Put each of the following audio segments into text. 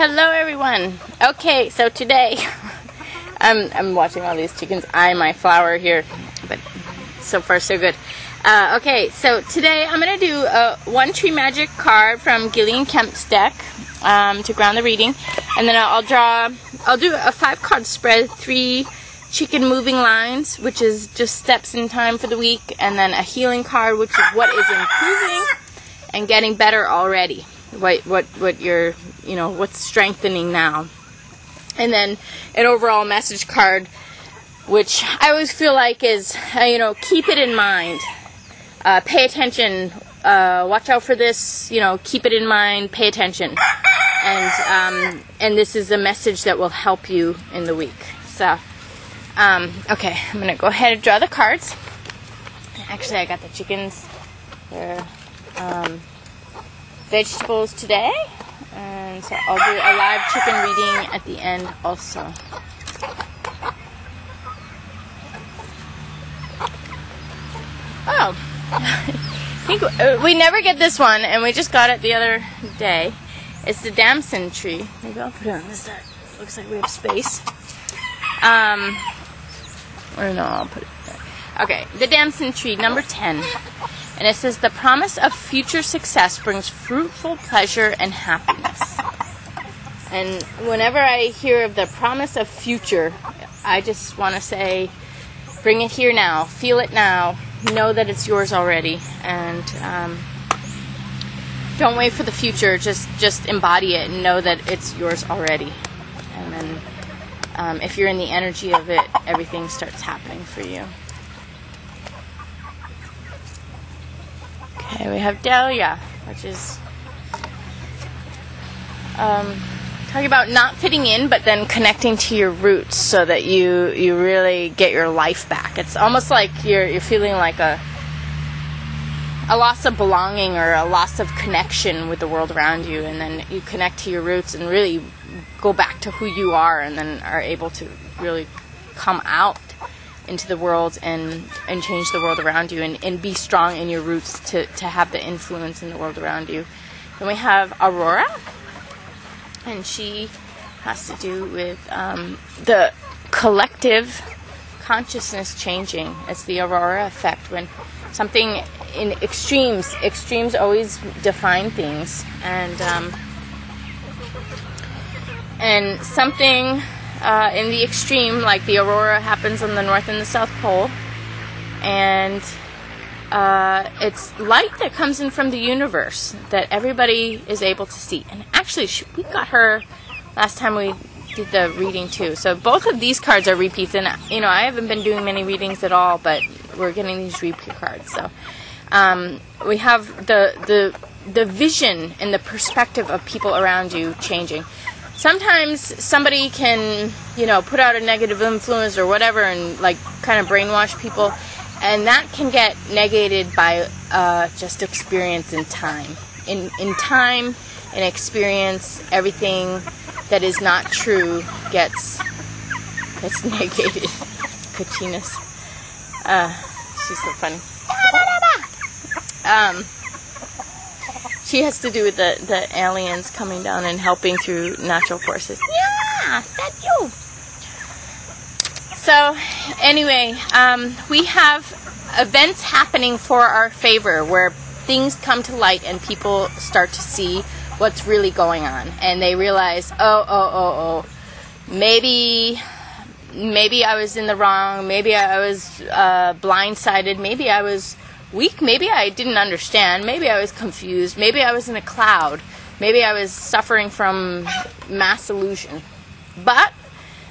Hello everyone. Okay, so today I'm watching all these chickens eye my flower here, but so far so good. Okay, so today I'm gonna do a one tree magic card from Gillian Kemp's deck to ground the reading, and then I'll do a 5-card spread, 3 chicken moving lines, which is just steps in time for the week, and then a healing card, which is what is improving and getting better already. What you're, what's strengthening now. And then an overall message card, which I always feel like is, keep it in mind. Pay attention. Watch out for this. Keep it in mind. Pay attention. And this is a message that will help you in the week. So, okay, I'm going to go ahead and draw the cards. Actually, I got the chickens. They're, vegetables today, and so I'll do a live chicken reading at the end also. Oh, I think we never get this one, and we just got it the other day. It's the damson tree. Maybe I'll put it on this side. Looks like we have space. Or no, I'll put it there. Okay, the damson tree, number 10. And it says, the promise of future success brings fruitful pleasure and happiness. And whenever I hear of the promise of future, I just want to say, bring it here now. Feel it now. Know that it's yours already. And don't wait for the future. Just embody it and know that it's yours already. And then if you're in the energy of it, everything starts happening for you. Okay, we have Dahlia, which is talking about not fitting in, but then connecting to your roots so that you really get your life back. It's almost like you're feeling like a loss of belonging or a loss of connection with the world around you, and then you connect to your roots and really go back to who you are, and then are able to really come out into the world and change the world around you, and be strong in your roots to have the influence in the world around you. Then we have Aurora, and she has to do with the collective consciousness changing. It's the Aurora effect, when something in extremes always define things, and something in the extreme, like the aurora happens on the North and the South Pole, and it's light that comes in from the universe that everybody is able to see. And actually, we got her last time we did the reading too. So both of these cards are repeats, and I haven't been doing many readings at all, but we're getting these repeat cards. So we have the vision and the perspective of people around you changing. Sometimes somebody can, put out a negative influence or whatever, and kind of brainwash people, and that can get negated by just experience in time. In time and experience, everything that is not true gets negated. Kachinas. She's so funny. She has to do with the aliens coming down and helping through natural forces. Yeah, that's you. So, anyway, we have events happening for our favor, where things come to light and people start to see what's really going on, and they realize, maybe I was in the wrong. Maybe I was blindsided. Maybe I was weak. Maybe I didn't understand. Maybe I was confused. Maybe I was in a cloud. Maybe I was suffering from mass illusion. But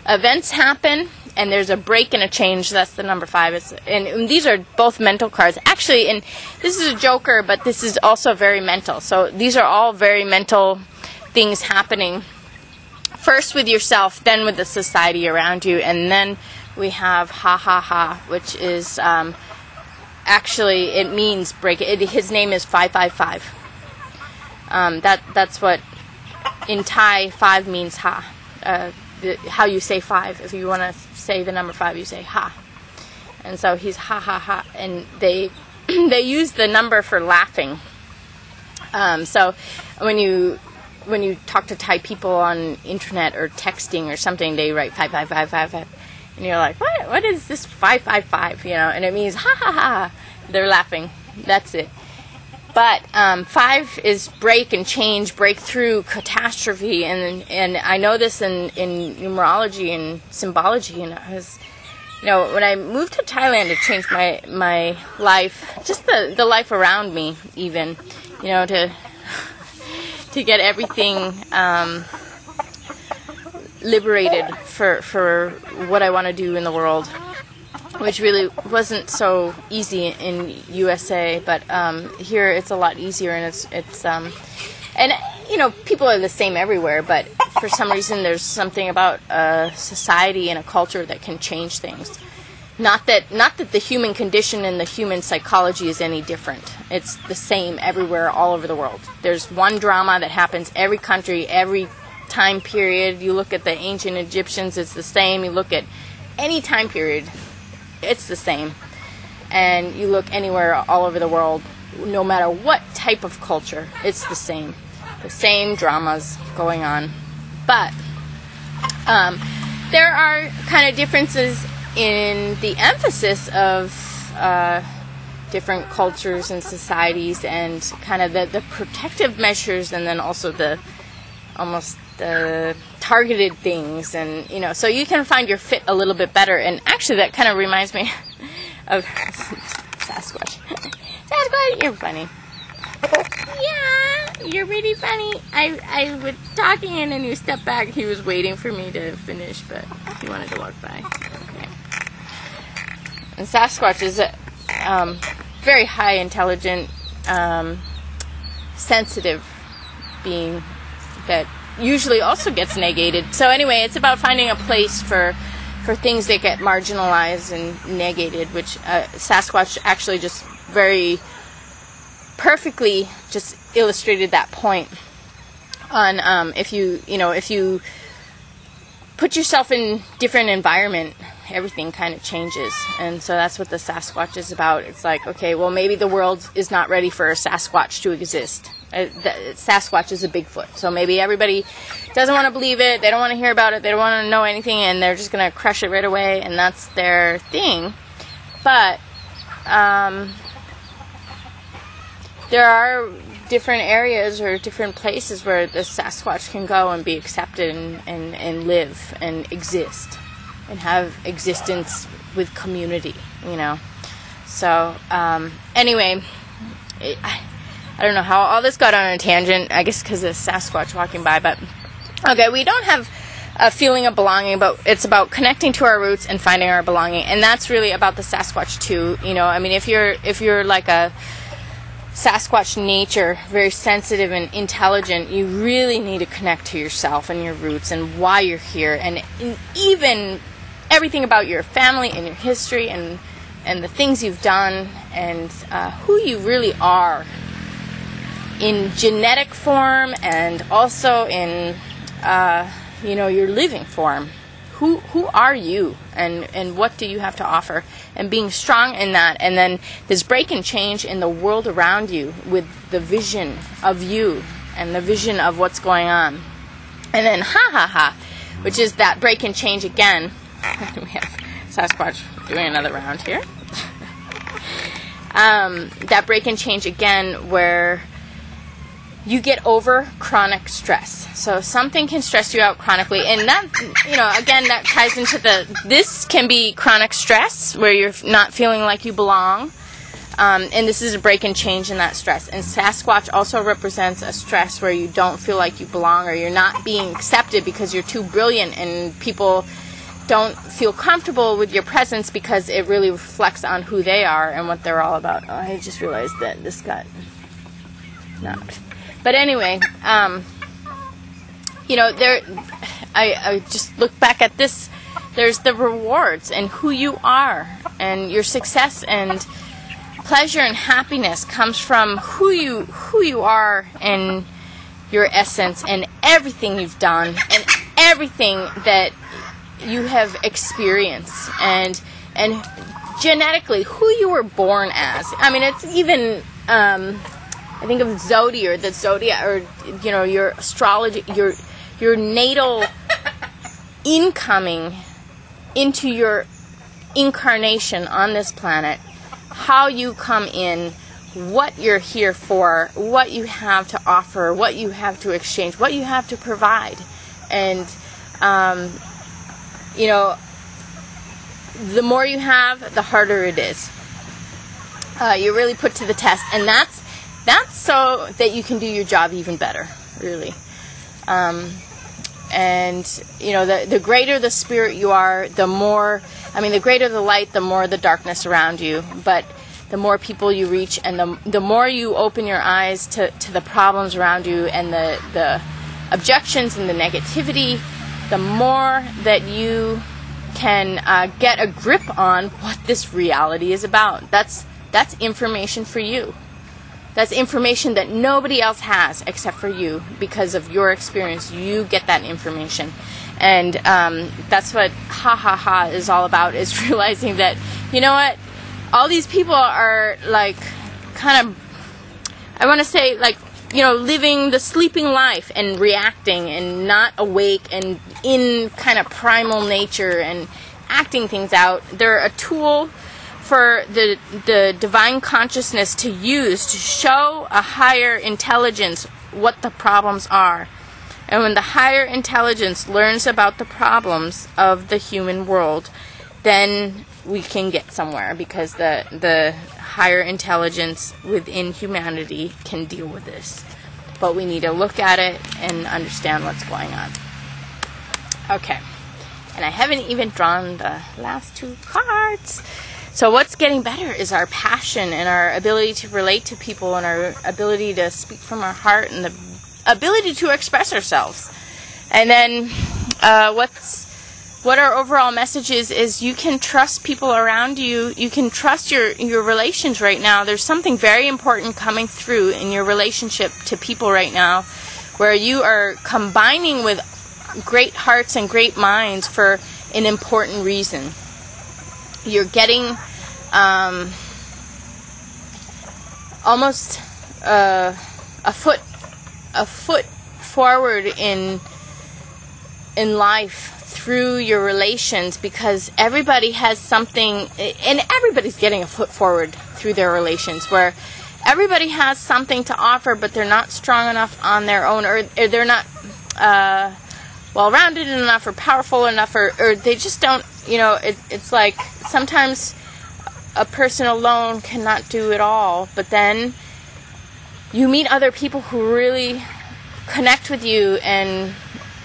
events happen, and there's a break and a change. That's the number 5. And these are both mental cards. Actually, and this is a joker, but this is also very mental. So these are all very mental things happening. First with yourself, then with the society around you, and then we have ha ha ha, which is actually, it means break. His name is 555. That's what in Thai 5 means ha. How you say 5. If you want to say the number 5, you say ha. And so he's ha ha ha, and they use the number for laughing. So when you when you talk to Thai people on internet or texting or something, they write 5555, and you're like, what is this 555? You know, and it means ha ha ha. They're laughing. That's it. But 5 is break and change, breakthrough, catastrophe, and I know this in numerology and symbology. And I was, when I moved to Thailand, it changed my life, just the life around me, even, to get everything liberated for what I want to do in the world, which really wasn't so easy in USA, but here it's a lot easier, and it's people are the same everywhere, but for some reason there's something about a society and a culture that can change things. Not that the human condition and the human psychology is any different. It's the same everywhere, all over the world. There's one drama that happens every country, every time period. You look at the ancient Egyptians, it's the same. You look at any time period, it's the same. And you look anywhere all over the world, no matter what type of culture, it's the same. The same dramas going on. But there are kind of differences in the emphasis of different cultures and societies, and kind of the protective measures, and then also the targeted things, and so you can find your fit a little bit better. And actually that kind of reminds me of Sasquatch. Sasquatch, you're funny. Yeah, you're really funny. I was talking and then you stepped back. He was waiting for me to finish, but he wanted to walk by. Okay. And Sasquatch is a very high intelligent, sensitive being that usually also gets negated. So anyway, it's about finding a place for things that get marginalized and negated, which Sasquatch actually just very perfectly just illustrated that point on if you put yourself in different environment, everything kind of changes. And so that's what the Sasquatch is about. It's like, okay, well, maybe the world is not ready for a Sasquatch to exist. Sasquatch is a Bigfoot, so maybe everybody doesn't want to believe it, they don't want to hear about it, they don't want to know anything, and they're just going to crush it right away, and that's their thing. But there are different areas or different places where the Sasquatch can go and be accepted and live and exist and have existence with community, So anyway, I don't know how all this got on a tangent, I guess because of Sasquatch walking by, but okay, we don't have a feeling of belonging, but it's about connecting to our roots and finding our belonging, and that's really about the Sasquatch too. I mean, if you're like a Sasquatch nature, very sensitive and intelligent, you really need to connect to yourself and your roots and why you're here, and even everything about your family and your history and the things you've done and who you really are in genetic form and also in your living form. Who are you, and what do you have to offer, and being strong in that, and then this break and change in the world around you with the vision of you and the vision of what's going on, and then which is that break and change again. We have Sasquatch doing another round here. That break and change again where you get over chronic stress. So something can stress you out chronically, and that, again, that ties into this can be chronic stress where you're not feeling like you belong, and this is a break and change in that stress. And Sasquatch also represents a stress where you don't feel like you belong, or you're not being accepted because you're too brilliant, and people don't feel comfortable with your presence because it really reflects on who they are and what they're all about. Oh, I just realized that this got knocked. But anyway, I just look back at this. There's the rewards and who you are, and your success and pleasure and happiness comes from who you are and your essence and everything you've done and everything that you have experienced and genetically who you were born as. I mean, it's even I think of zodiac, the zodiac, or your astrology, your natal incoming into your incarnation on this planet, how you come in, what you're here for, what you have to offer, what you have to exchange, what you have to provide. And the more you have, the harder it is. You're really put to the test, and that's so that you can do your job even better, really. And the greater the spirit you are, the greater the light, the more the darkness around you. But the more people you reach, and the more you open your eyes to the problems around you, and the objections and the negativity, the more that you can get a grip on what this reality is about. That's information for you. That's information that nobody else has except for you. Because of your experience, you get that information. And that's what ha is all about, is realizing that, you know what, all these people are like kind of, I want to say, like, living the sleeping life and reacting and not awake and in kind of primal nature and acting things out. They're a tool for the divine consciousness to use to show a higher intelligence what the problems are. And when the higher intelligence learns about the problems of the human world, then we can get somewhere, because the higher intelligence within humanity can deal with this. But we need to look at it and understand what's going on. Okay. And I haven't even drawn the last two cards. So what's getting better is our passion and our ability to relate to people, and our ability to speak from our heart, and the ability to express ourselves. And then what our overall message is you can trust people around you. You can trust your relations right now. There's something very important coming through in your relationship to people right now, where you are combining with great hearts and great minds for an important reason. You're getting almost a foot forward in life through your relations, because everybody has something, and everybody's getting a foot forward through their relations, where everybody has something to offer, but they're not strong enough on their own, or they're not well-rounded enough or powerful enough, or they just don't, it's like sometimes a person alone cannot do it all, but then you meet other people who really connect with you and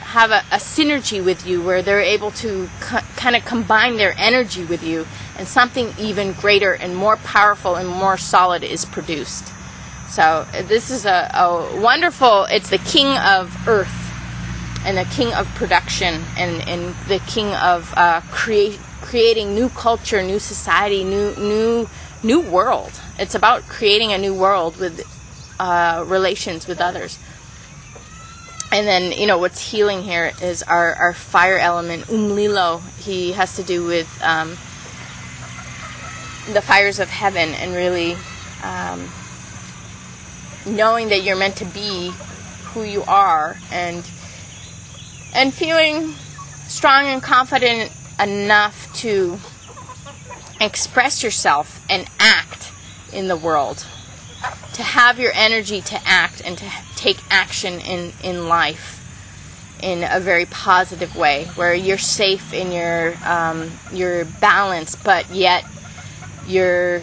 have a synergy with you, where they're able to kind of combine their energy with you, and something even greater and more powerful and more solid is produced. So this is a wonderful, it's the king of earth, and the king of production, and the king of creating new culture, new society, new world. It's about creating a new world with relations with others. And then, what's healing here is our fire element, Umlilo. He has to do with the fires of heaven, and really knowing that you're meant to be who you are, and feeling strong and confident enough to express yourself and act in the world. To have your energy to act and to take action in life in a very positive way, where you're safe in your balance, but yet you're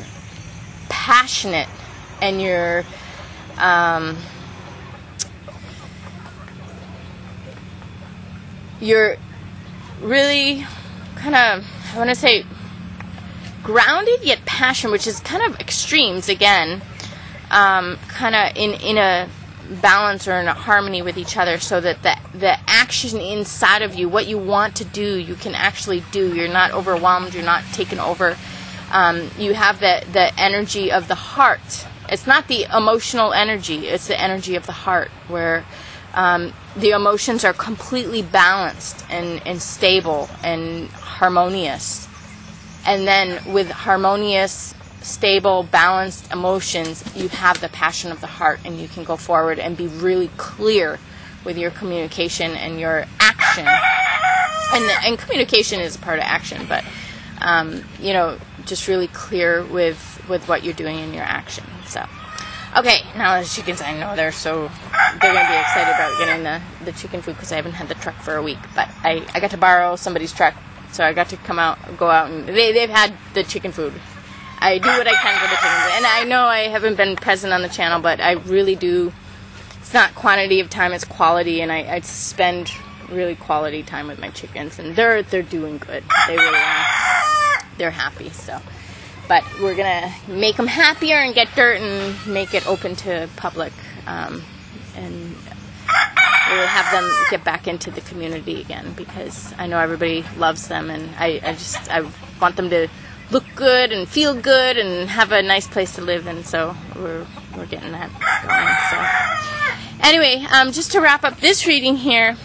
passionate, and you're really kind of, I want to say, grounded yet passionate, which is kind of extremes again. Kind of in a balance or in a harmony with each other, so that the action inside of you, what you want to do, you can actually do. You're not overwhelmed. You're not taken over. You have the energy of the heart. It's not the emotional energy. It's the energy of the heart, where the emotions are completely balanced and stable and harmonious. And then with harmonious stable, balanced emotions, you have the passion of the heart, and you can go forward and be really clear with your communication and your action. And communication is a part of action, but just really clear with what you're doing in your action. So, okay, now the chickens, I know they're going to be excited about getting the chicken food because I haven't had the truck for a week. But I got to borrow somebody's truck, so I got to go out, and they've had the chicken food. I do what I can for the chickens. And I know I haven't been present on the channel, but I really do. It's not quantity of time, it's quality, and I spend really quality time with my chickens, and they're doing good. They really are. They're happy, so. But we're going to make them happier and get dirt and make it open to public, and we'll have them get back into the community again, because I know everybody loves them, and I want them to look good and feel good and have a nice place to live, and so we're getting that going. So anyway, just to wrap up this reading here,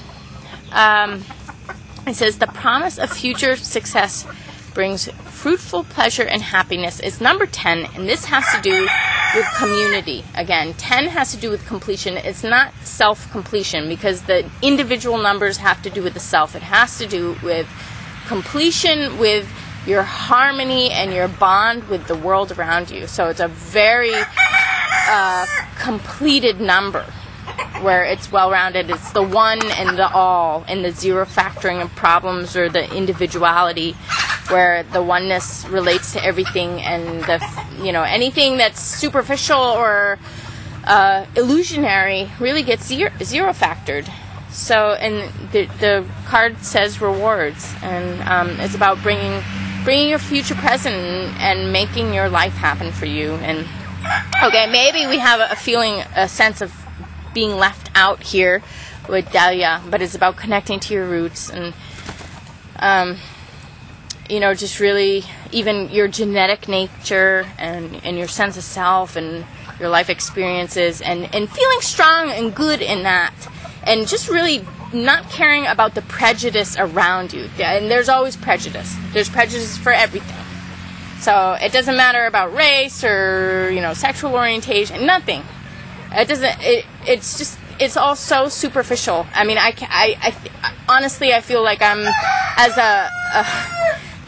it says the promise of future success brings fruitful pleasure and happiness is number 10, and this has to do with community. Again, 10 has to do with completion. It's not self-completion, because the individual numbers have to do with the self. It has to do with completion, with your harmony and your bond with the world around you. So it's a very completed number, where it's well-rounded. It's the one and the all, and the zero factoring of problems, or the individuality, where the oneness relates to everything, and anything that's superficial or illusionary really gets zero factored. So, and the card says rewards, and it's about bringing your future present and making your life happen for you. And okay, maybe we have a sense of being left out here with Dahlia, but it's about connecting to your roots, and just really even your genetic nature and your sense of self and your life experiences, and feeling strong and good in that, and just really not caring about the prejudice around you. And there's always prejudice. There's prejudice for everything. So it doesn't matter about race or sexual orientation. Nothing. It doesn't. It's just. It's all so superficial. I mean, I honestly, I feel like I'm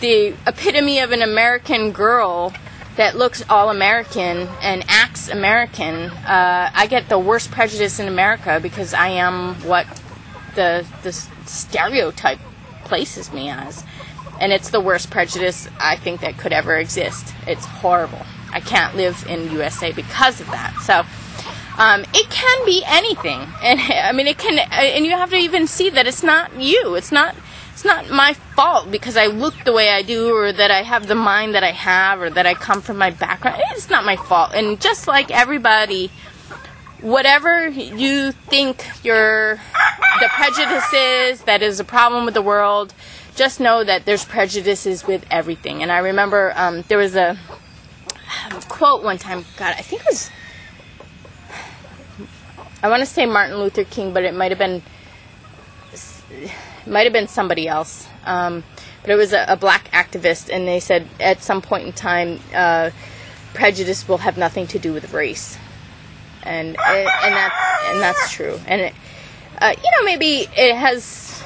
the epitome of an American girl that looks all American and acts American. I get the worst prejudice in America because I am what the stereotype places me as, and it's the worst prejudice I think that could ever exist. It's horrible. I can't live in USA because of that. So. It can be anything, and I mean it can, and you have to even see that it's not you. It's not my fault because I look the way I do, or that I have the mind that I have, or that I come from my background. It's not my fault. And just like everybody, whatever you think the prejudice is, that is a problem with the world, just know that there's prejudices with everything. And I remember there was a quote one time. God, I think it was. I want to say Martin Luther King, but it might have been somebody else. But it was a black activist, and they said at some point in time, prejudice will have nothing to do with race, and that's true. And maybe it has.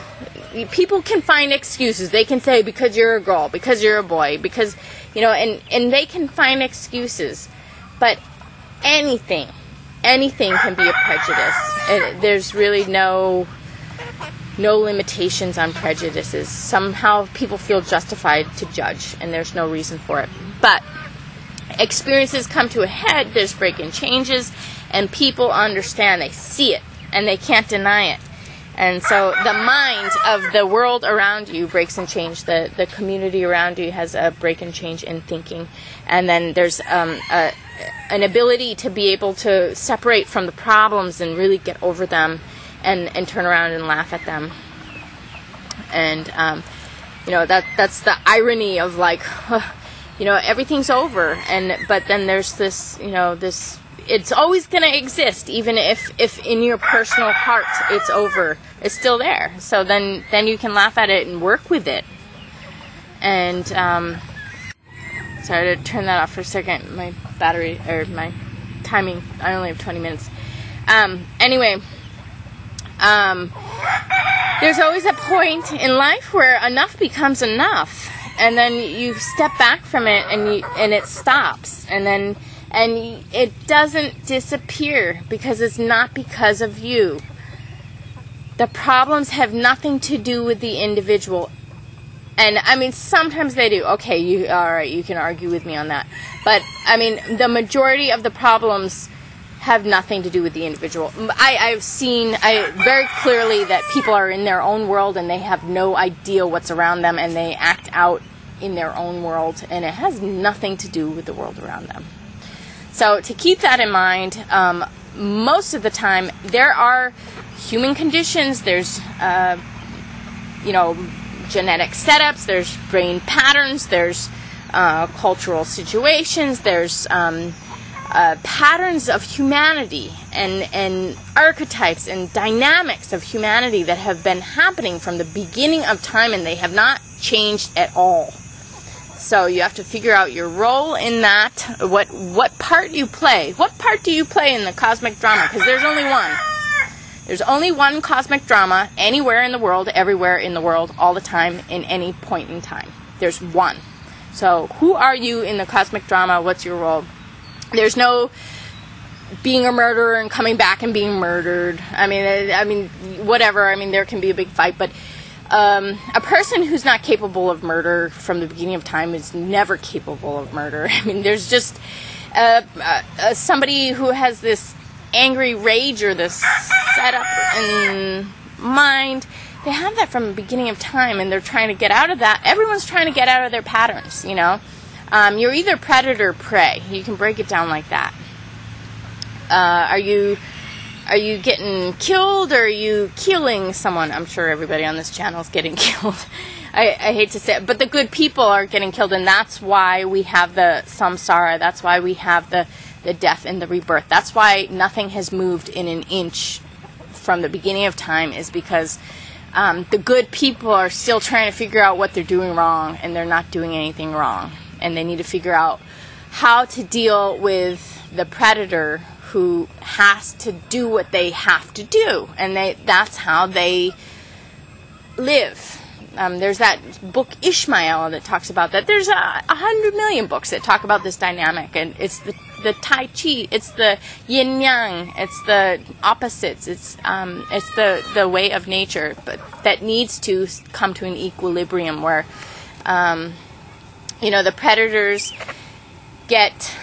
People can find excuses. They can say because you're a girl, because you're a boy, because and they can find excuses, but anything can be a prejudice. There's really no limitations on prejudices. Somehow people feel justified to judge, and there's no reason for it. But experiences come to a head, there's break-in changes, and people understand, they see it, and they can't deny it. And so the mind of the world around you breaks and change. The community around you has a break and change in thinking. And then there's an ability to be able to separate from the problems and really get over them and turn around and laugh at them. And, that's the irony of everything's over. But then there's this, it's always going to exist, even if in your personal heart it's over. It's still there. So then you can laugh at it and work with it. And Sorry to turn that off for a second. My battery, or my timing, I only have 20 minutes. Anyway, there's always a point in life where enough becomes enough, and then you step back from it, and it stops, and it doesn't disappear, because it's not because of you. The problems have nothing to do with the individual. And, I mean, sometimes they do. Okay, all right, you can argue with me on that. But, I mean, the majority of the problems have nothing to do with the individual. I've seen very clearly that people are in their own world, and they have no idea what's around them, and they act out in their own world, and it has nothing to do with the world around them. So, to keep that in mind, most of the time, there are human conditions, there's, genetic setups, there's brain patterns, there's cultural situations, there's patterns of humanity and archetypes and dynamics of humanity that have been happening from the beginning of time, and they have not changed at all. So you have to figure out your role in that, what part you play. What part do you play in the cosmic drama? Because there's only one. There's only one cosmic drama anywhere in the world, everywhere in the world, all the time, in any point in time. There's one. So who are you in the cosmic drama? What's your role? There's no being a murderer and coming back and being murdered. I mean, whatever. I mean, there can be a big fight, but a person who's not capable of murder from the beginning of time is never capable of murder. I mean, there's just somebody who has this angry rage or this setup in mind. They have that from the beginning of time, and they're trying to get out of that. Everyone's trying to get out of their patterns, you know. You're either predator or prey. You can break it down like that. Are you getting killed, or are you killing someone? I'm sure everybody on this channel is getting killed. I hate to say it, but the good people are getting killed, and that's why we have the samsara. That's why we have the death and the rebirth. That's why nothing has moved in an inch from the beginning of time, is because the good people are still trying to figure out what they're doing wrong, and they're not doing anything wrong. And they need to figure out how to deal with the predator who has to do what they have to do. And that's how they live. There's that book Ishmael that talks about that. There's 100 million books that talk about this dynamic, and it's the Tai Chi, it's the Yin Yang, it's the opposites, it's the way of nature, but that needs to come to an equilibrium where, the predators get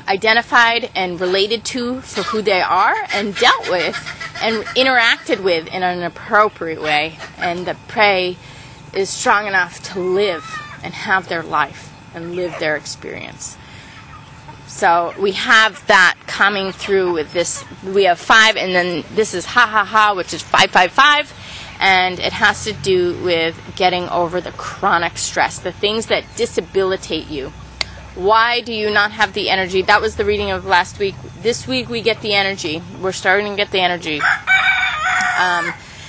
identified and related to for who they are, and dealt with and interacted with in an appropriate way, and the prey is strong enough to live and have their life and live their experience. So we have that coming through with this. We have 5, and then this is ha ha ha, which is 555, and it has to do with getting over the chronic stress, the things that disabilitate you. Why do you not have the energy? That was the reading of last week. This week we get the energy. We're starting to get the energy.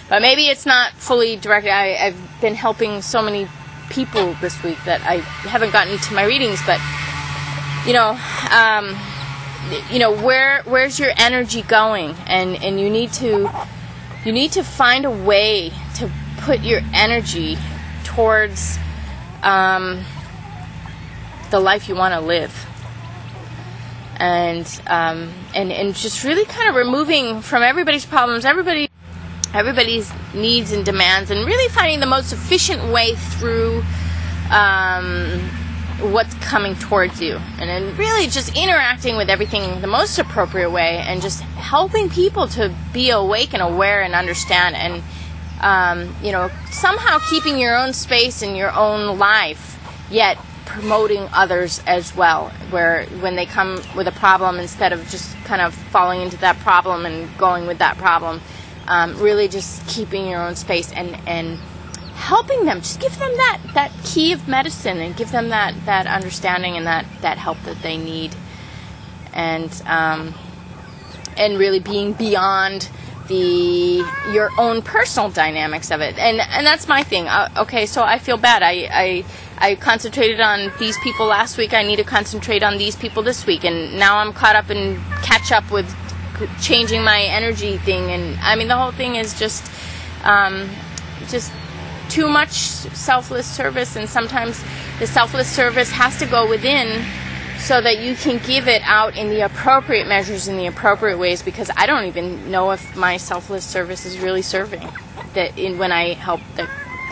But maybe it's not fully directed. I've been helping so many people this week that I haven't gotten to my readings, but where's your energy going? And you need to find a way to put your energy towards the life you want to live. And just really kind of removing from everybody's problems, everybody's needs and demands, and really finding the most efficient way through what's coming towards you, and then really just interacting with everything the most appropriate way, and just helping people to be awake and aware and understand, and somehow keeping your own space in your own life, yet promoting others as well, where when they come with a problem, instead of just kind of falling into that problem and going with that problem, really just keeping your own space and helping them. Just give them that key of medicine, and give them that understanding and that help that they need, and really being beyond your own personal dynamics of it. And that's my thing. Okay, so I feel bad. I concentrated on these people last week. I need to concentrate on these people this week. And now I'm caught up and catch up with changing my energy thing. And I mean, the whole thing is just too much selfless service. And sometimes the selfless service has to go within so that you can give it out in the appropriate measures, in the appropriate ways, because I don't even know if my selfless service is really serving when I help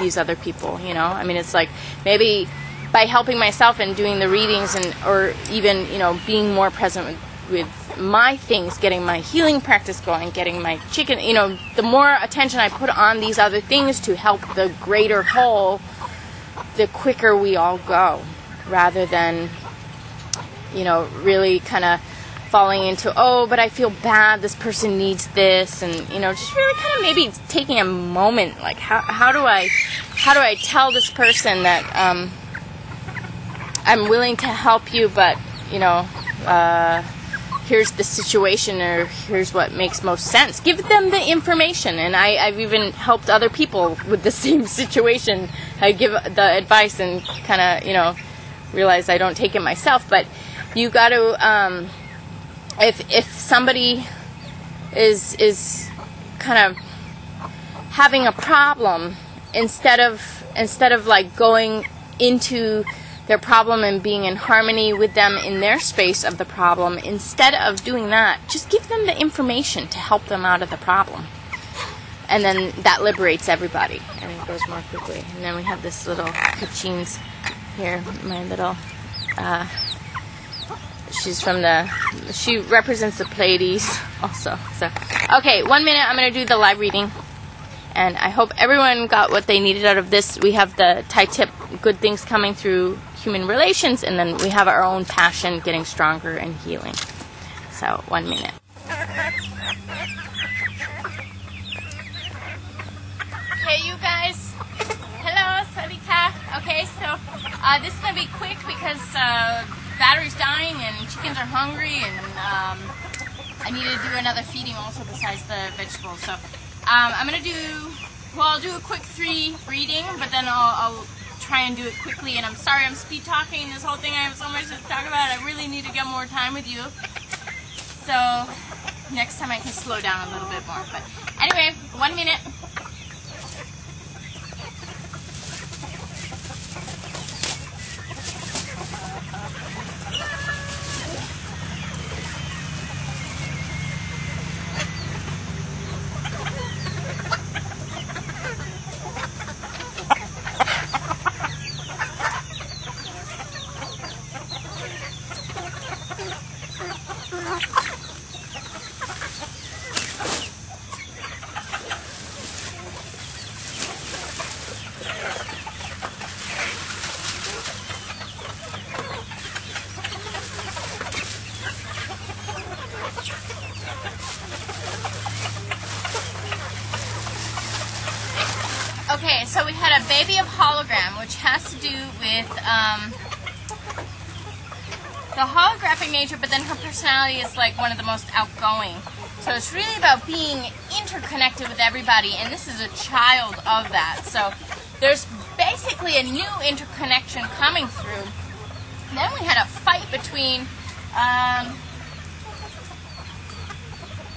these other people, you know? I mean, it's like maybe by helping myself and doing the readings or even, you know, being more present with my things, getting my healing practice going, getting my chicken, you know, the more attention I put on these other things to help the greater whole, the quicker we all go, rather than, you know, really kind of falling into, oh, but I feel bad, this person needs this, and, you know, just really kind of maybe taking a moment, like, how do I tell this person that I'm willing to help you, but, you know, here's the situation, or here's what makes most sense. Give them the information, and I've even helped other people with the same situation. I give the advice and kind of, you know, realize I don't take it myself, but you got to, if somebody is kind of having a problem, instead of like going into their problem and being in harmony with them in their space of the problem, instead of doing that, just give them the information to help them out of the problem. And then that liberates everybody, and it goes more quickly. And then we have this little Kachins here, my little, she represents the Pleiades also. So, okay, 1 minute, I'm going to do the live reading. And I hope everyone got what they needed out of this. We have the Thai tip, good things coming through human relations, and then we have our own passion getting stronger and healing. So, 1 minute. Okay, you guys. Hello, Erika. Okay, so this is going to be quick because battery's dying and chickens are hungry, and I need to do another feeding also besides the vegetables. So I'm going to I'll do a quick 3 reading, but then I'll try and do it quickly. And I'm sorry I'm speed talking this whole thing. I have so much to talk about. I really need to get more time with you. So next time I can slow down a little bit more. But anyway, 1 minute. Okay, so we had a baby of hologram, which has to do with the holographic nature, but then her personality is like one of the most outgoing. So it's really about being interconnected with everybody, and this is a child of that. So there's basically a new interconnection coming through. And then we had a fight between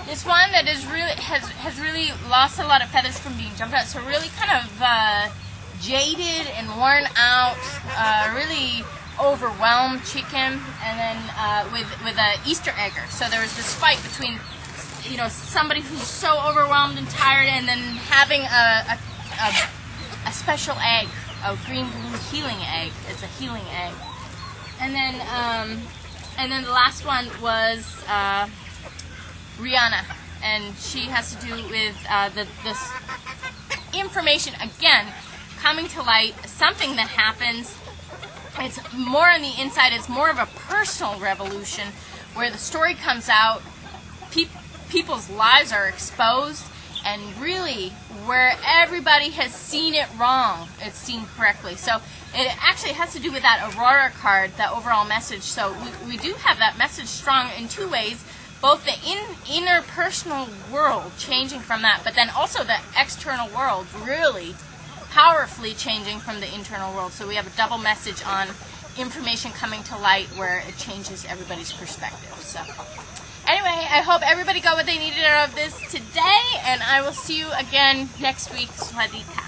this one that is really has really lost a lot of feathers from being jumped out, so really kind of jaded and worn out, really overwhelmed chicken, and then with an Easter egger. So there was this fight between, you know, somebody who's so overwhelmed and tired, and then having a special egg, a green blue healing egg. It's a healing egg, and then the last one was Rihanna, and she has to do with this information, again, coming to light, something that happens. It's more on the inside. It's more of a personal revolution where the story comes out, people's lives are exposed, and really where everybody has seen it wrong, it's seen correctly. So it actually has to do with that Aurora card, that overall message. So we do have that message strong in 2 ways. both the interpersonal world changing from that, but then also the external world really powerfully changing from the internal world. So we have a double message on information coming to light where it changes everybody's perspective. So anyway, I hope everybody got what they needed out of this today, and I will see you again next week. Swadika.